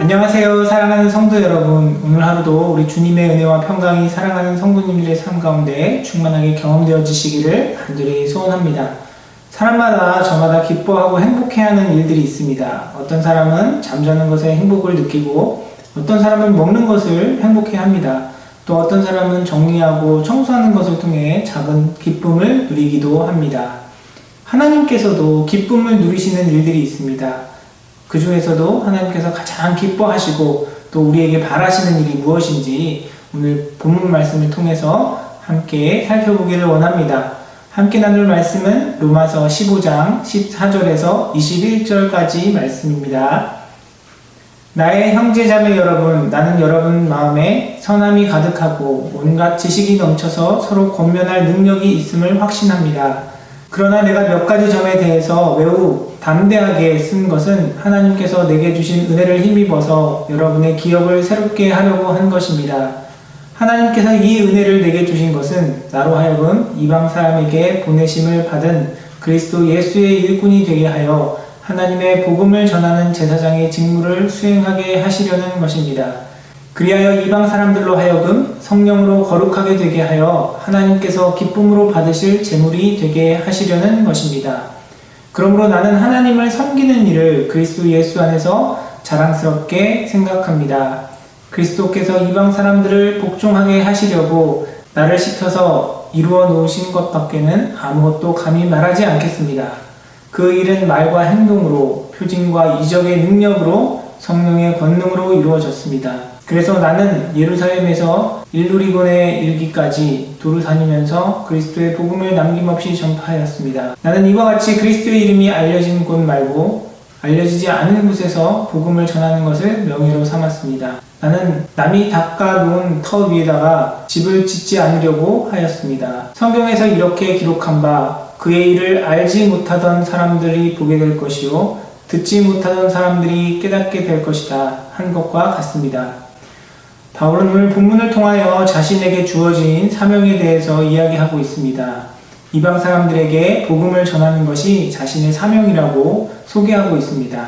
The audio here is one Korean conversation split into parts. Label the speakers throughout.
Speaker 1: 안녕하세요, 사랑하는 성도 여러분. 오늘 하루도 우리 주님의 은혜와 평강이 사랑하는 성도님들의 삶 가운데 충만하게 경험되어지시기를 간절히 소원합니다. 사람마다 저마다 기뻐하고 행복해하는 일들이 있습니다. 어떤 사람은 잠자는 것에 행복을 느끼고 어떤 사람은 먹는 것을 행복해합니다. 또 어떤 사람은 정리하고 청소하는 것을 통해 작은 기쁨을 누리기도 합니다. 하나님께서도 기쁨을 누리시는 일들이 있습니다. 그 중에서도 하나님께서 가장 기뻐하시고 또 우리에게 바라시는 일이 무엇인지 오늘 본문 말씀을 통해서 함께 살펴보기를 원합니다. 함께 나눌 말씀은 로마서 15장 14절에서 21절까지 말씀입니다. 나의 형제자매 여러분, 나는 여러분 마음에 선함이 가득하고 온갖 지식이 넘쳐서 서로 권면할 능력이 있음을 확신합니다. 그러나 내가 몇 가지 점에 대해서 매우 담대하게 쓴 것은 하나님께서 내게 주신 은혜를 힘입어서 여러분의 기억을 새롭게 하려고 한 것입니다. 하나님께서 이 은혜를 내게 주신 것은 나로 하여금 이방 사람에게 보내심을 받은 그리스도 예수의 일꾼이 되게 하여 하나님의 복음을 전하는 제사장의 직무를 수행하게 하시려는 것입니다. 그리하여 이방 사람들로 하여금 성령으로 거룩하게 되게 하여 하나님께서 기쁨으로 받으실 제물이 되게 하시려는 것입니다. 그러므로 나는 하나님을 섬기는 일을 그리스도 예수 안에서 자랑스럽게 생각합니다. 그리스도께서 이방 사람들을 복종하게 하시려고 나를 시켜서 이루어 놓으신 것밖에는 아무것도 감히 말하지 않겠습니다. 그 일은 말과 행동으로, 표징과 이적의 능력으로, 성령의 권능으로 이루어졌습니다. 그래서 나는 예루살렘에서 일루리곤에 일기까지 두루 다니면서 그리스도의 복음을 남김없이 전파하였습니다. 나는 이와 같이 그리스도의 이름이 알려진 곳 말고 알려지지 않은 곳에서 복음을 전하는 것을 명예로 삼았습니다. 나는 남이 닦아놓은 터 위에다가 집을 짓지 않으려고 하였습니다. 성경에서 이렇게 기록한 바 그의 일을 알지 못하던 사람들이 보게 될 것이요 듣지 못하던 사람들이 깨닫게 될 것이다 한 것과 같습니다. 바울은 오늘 본문을 통하여 자신에게 주어진 사명에 대해서 이야기하고 있습니다. 이방 사람들에게 복음을 전하는 것이 자신의 사명이라고 소개하고 있습니다.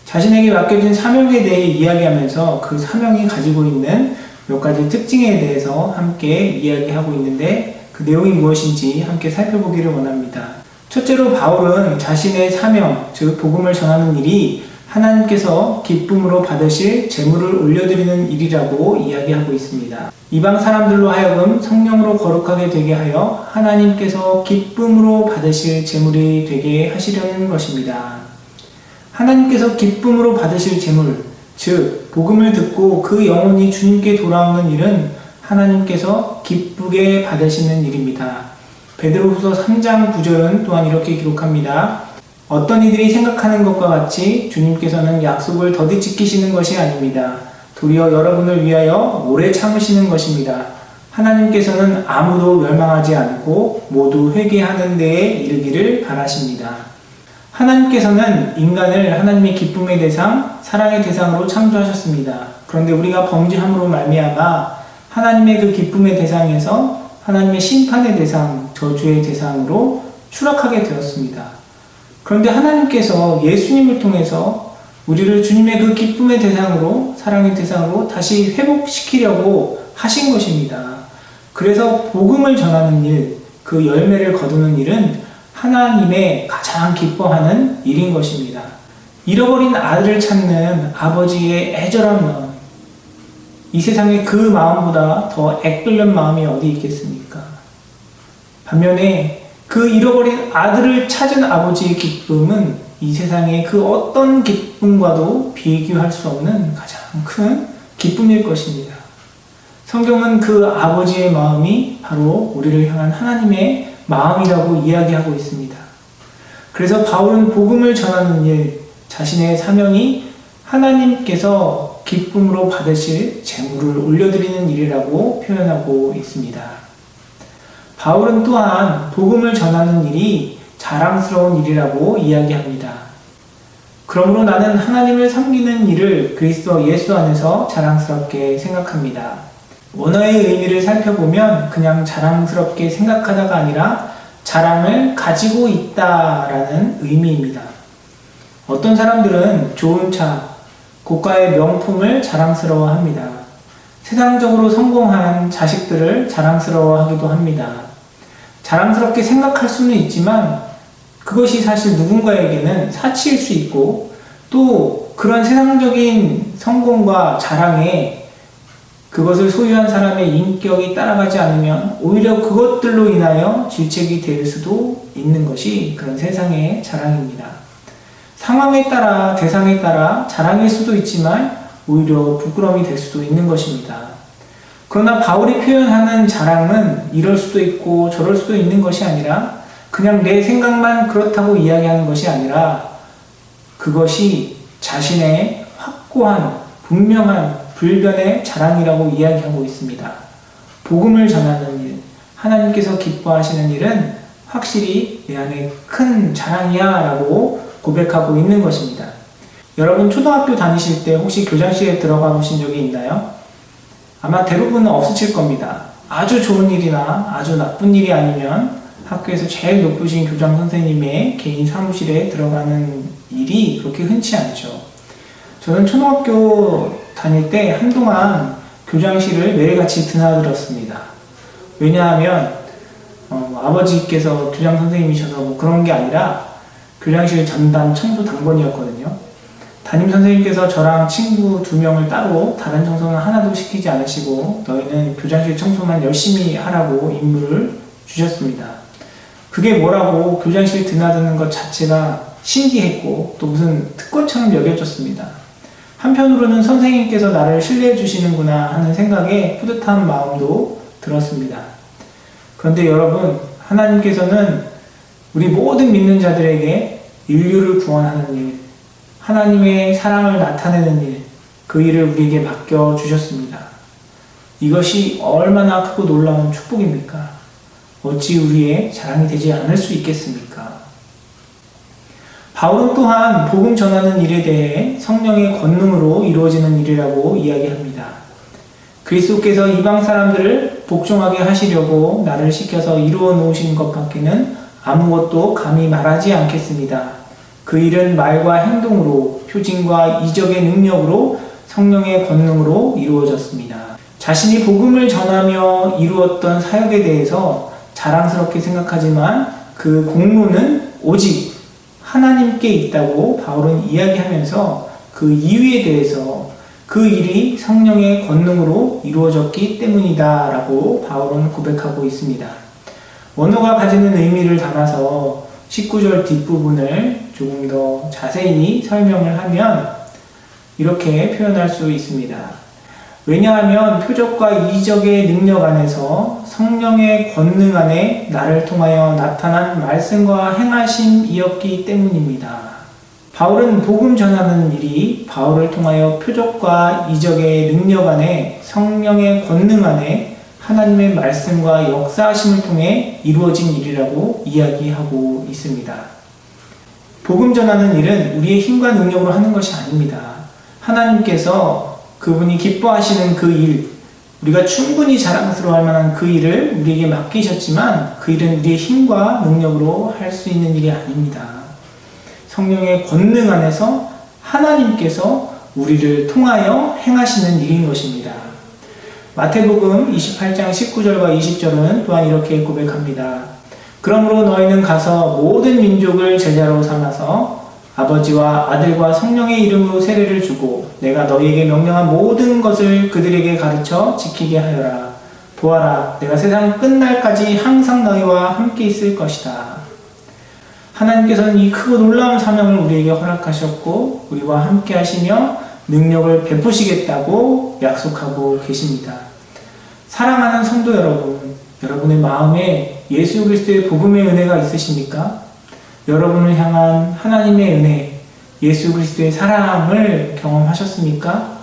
Speaker 1: 자신에게 맡겨진 사명에 대해 이야기하면서 그 사명이 가지고 있는 몇 가지 특징에 대해서 함께 이야기하고 있는데 그 내용이 무엇인지 함께 살펴보기를 원합니다. 첫째로 바울은 자신의 사명, 즉 복음을 전하는 일이 하나님께서 기쁨으로 받으실 제물을 올려드리는 일이라고 이야기하고 있습니다. 이방 사람들로 하여금 성령으로 거룩하게 되게 하여 하나님께서 기쁨으로 받으실 제물이 되게 하시려는 것입니다. 하나님께서 기쁨으로 받으실 제물, 즉 복음을 듣고 그 영혼이 주님께 돌아오는 일은 하나님께서 기쁘게 받으시는 일입니다. 베드로후서 3장 9절은 또한 이렇게 기록합니다. 어떤 이들이 생각하는 것과 같이 주님께서는 약속을 더디 지키시는 것이 아닙니다. 도리어 여러분을 위하여 오래 참으시는 것입니다. 하나님께서는 아무도 멸망하지 않고 모두 회개하는 데에 이르기를 바라십니다. 하나님께서는 인간을 하나님의 기쁨의 대상, 사랑의 대상으로 창조하셨습니다. 그런데 우리가 범죄함으로 말미암아 하나님의 그 기쁨의 대상에서 하나님의 심판의 대상, 저주의 대상으로 추락하게 되었습니다. 그런데 하나님께서 예수님을 통해서 우리를 주님의 그 기쁨의 대상으로, 사랑의 대상으로 다시 회복시키려고 하신 것입니다. 그래서 복음을 전하는 일, 그 열매를 거두는 일은 하나님의 가장 기뻐하는 일인 것입니다. 잃어버린 아들을 찾는 아버지의 애절한 마음, 이 세상에 그 마음보다 더 애끓는 마음이 어디 있겠습니까? 반면에 그 잃어버린 아들을 찾은 아버지의 기쁨은 이 세상의 그 어떤 기쁨과도 비교할 수 없는 가장 큰 기쁨일 것입니다. 성경은 그 아버지의 마음이 바로 우리를 향한 하나님의 마음이라고 이야기하고 있습니다. 그래서 바울은 복음을 전하는 일, 자신의 사명이 하나님께서 기쁨으로 받으실 제물을 올려드리는 일이라고 표현하고 있습니다. 바울은 또한 복음을 전하는 일이 자랑스러운 일이라고 이야기합니다. 그러므로 나는 하나님을 섬기는 일을 그리스도 예수 안에서 자랑스럽게 생각합니다. 원어의 의미를 살펴보면 그냥 자랑스럽게 생각하다가 아니라 자랑을 가지고 있다라는 의미입니다. 어떤 사람들은 좋은 차, 고가의 명품을 자랑스러워합니다. 세상적으로 성공한 자식들을 자랑스러워하기도 합니다. 자랑스럽게 생각할 수는 있지만 그것이 사실 누군가에게는 사치일 수 있고 또 그런 세상적인 성공과 자랑에 그것을 소유한 사람의 인격이 따라가지 않으면 오히려 그것들로 인하여 질책이 될 수도 있는 것이 그런 세상의 자랑입니다. 상황에 따라 대상에 따라 자랑일 수도 있지만 오히려 부끄러움이 될 수도 있는 것입니다. 그러나 바울이 표현하는 자랑은 이럴 수도 있고 저럴 수도 있는 것이 아니라 그냥 내 생각만 그렇다고 이야기하는 것이 아니라 그것이 자신의 확고한 분명한 불변의 자랑이라고 이야기하고 있습니다. 복음을 전하는 일, 하나님께서 기뻐하시는 일은 확실히 내 안에 큰 자랑이야 라고 고백하고 있는 것입니다. 여러분 초등학교 다니실 때 혹시 교장실에 들어가 보신 적이 있나요? 아마 대부분은 없으실 겁니다. 아주 좋은 일이나 아주 나쁜 일이 아니면 학교에서 제일 높으신 교장 선생님의 개인 사무실에 들어가는 일이 그렇게 흔치 않죠. 저는 초등학교 다닐 때 한동안 교장실을 매일같이 드나들었습니다. 왜냐하면 아버지께서 교장 선생님이셔서 뭐 그런 게 아니라 교장실 전담 청소 당번이었거든요. 담임 선생님께서 저랑 친구 2명을 따로 다른 청소는 하나도 시키지 않으시고 너희는 교장실 청소만 열심히 하라고 임무를 주셨습니다. 그게 뭐라고 교장실 드나드는 것 자체가 신기했고 또 무슨 특권처럼 여겨졌습니다. 한편으로는 선생님께서 나를 신뢰해 주시는구나 하는 생각에 뿌듯한 마음도 들었습니다. 그런데 여러분, 하나님께서는 우리 모든 믿는 자들에게 인류를 구원하는 일, 하나님의 사랑을 나타내는 일, 그 일을 우리에게 맡겨주셨습니다. 이것이 얼마나 크고 놀라운 축복입니까? 어찌 우리의 자랑이 되지 않을 수 있겠습니까? 바울은 또한 복음 전하는 일에 대해 성령의 권능으로 이루어지는 일이라고 이야기합니다. 그리스도께서 이방 사람들을 복종하게 하시려고 나를 시켜서 이루어 놓으신 것밖에는 아무것도 감히 말하지 않겠습니다. 그 일은 말과 행동으로 표징과 이적의 능력으로 성령의 권능으로 이루어졌습니다. 자신이 복음을 전하며 이루었던 사역에 대해서 자랑스럽게 생각하지만 그 공로는 오직 하나님께 있다고 바울은 이야기하면서 그 이유에 대해서 그 일이 성령의 권능으로 이루어졌기 때문이다 라고 바울은 고백하고 있습니다. 원어가 가지는 의미를 담아서 19절 뒷부분을 조금 더 자세히 설명을 하면 이렇게 표현할 수 있습니다. 왜냐하면 표적과 이적의 능력 안에서 성령의 권능 안에 나를 통하여 나타난 말씀과 행하심이었기 때문입니다. 바울은 복음 전하는 일이 바울을 통하여 표적과 이적의 능력 안에 성령의 권능 안에 하나님의 말씀과 역사하심을 통해 이루어진 일이라고 이야기하고 있습니다. 복음 전하는 일은 우리의 힘과 능력으로 하는 것이 아닙니다. 하나님께서 그분이 기뻐하시는 그 일, 우리가 충분히 자랑스러워할 만한 그 일을 우리에게 맡기셨지만 그 일은 우리의 힘과 능력으로 할 수 있는 일이 아닙니다. 성령의 권능 안에서 하나님께서 우리를 통하여 행하시는 일인 것입니다. 마태복음 28장 19절과 20절은 또한 이렇게 고백합니다. 그러므로 너희는 가서 모든 민족을 제자로 삼아서 아버지와 아들과 성령의 이름으로 세례를 주고 내가 너희에게 명령한 모든 것을 그들에게 가르쳐 지키게 하여라. 보아라, 내가 세상 끝날까지 항상 너희와 함께 있을 것이다. 하나님께서는 이 크고 놀라운 사명을 우리에게 허락하셨고 우리와 함께 하시며 능력을 베푸시겠다고 약속하고 계십니다. 사랑하는 성도 여러분, 여러분의 마음에 예수 그리스도의 복음의 은혜가 있으십니까? 여러분을 향한 하나님의 은혜, 예수 그리스도의 사랑을 경험하셨습니까?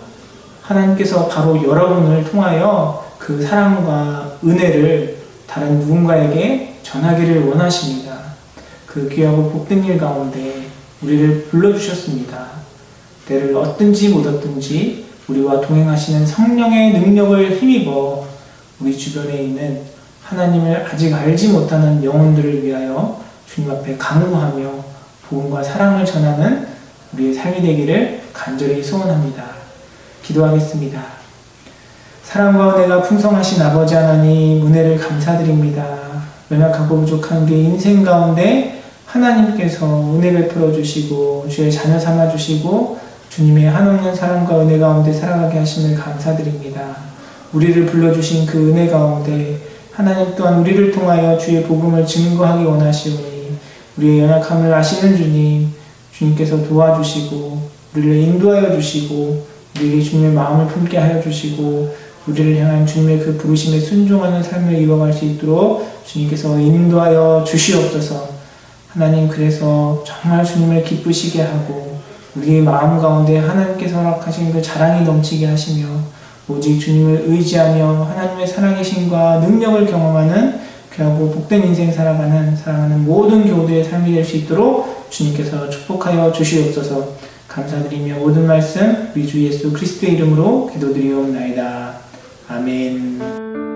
Speaker 1: 하나님께서 바로 여러분을 통하여 그 사랑과 은혜를 다른 누군가에게 전하기를 원하십니다. 그 귀하고 복된 일 가운데 우리를 불러주셨습니다. 때를 얻든지 못 얻든지 우리와 동행하시는 성령의 능력을 힘입어 우리 주변에 있는 하나님을 아직 알지 못하는 영혼들을 위하여 주님 앞에 강구하며 복음과 사랑을 전하는 우리의 삶이 되기를 간절히 소원합니다. 기도하겠습니다. 사랑과 은혜가 풍성하신 아버지 하나님, 은혜를 감사드립니다. 연약하고 부족한 우리의 인생 가운데 하나님께서 은혜 베풀어 주시고 주의 자녀 삼아 주시고 주님의 한없는 사랑과 은혜 가운데 살아가게 하심을 감사드립니다. 우리를 불러주신 그 은혜 가운데 하나님 또한 우리를 통하여 주의 복음을 증거하기 원하시오니 우리의 연약함을 아시는 주님께서 도와주시고 우리를 인도하여 주시고 우리에게 주님의 마음을 품게 하여 주시고 우리를 향한 주님의 그 부르심에 순종하는 삶을 이뤄갈 수 있도록 주님께서 인도하여 주시옵소서. 하나님, 그래서 정말 주님을 기쁘시게 하고 우리의 마음 가운데 하나님께서 허락하신 그 자랑이 넘치게 하시며 오직 주님을 의지하며 하나님의 살아계심과 능력을 경험하는 귀하고 복된 인생 살아가는 모든 교우들의 삶이 될 수 있도록 주님께서 축복하여 주시옵소서. 감사드리며 모든 말씀 우리 주 예수 그리스도의 이름으로 기도드리옵나이다. 아멘.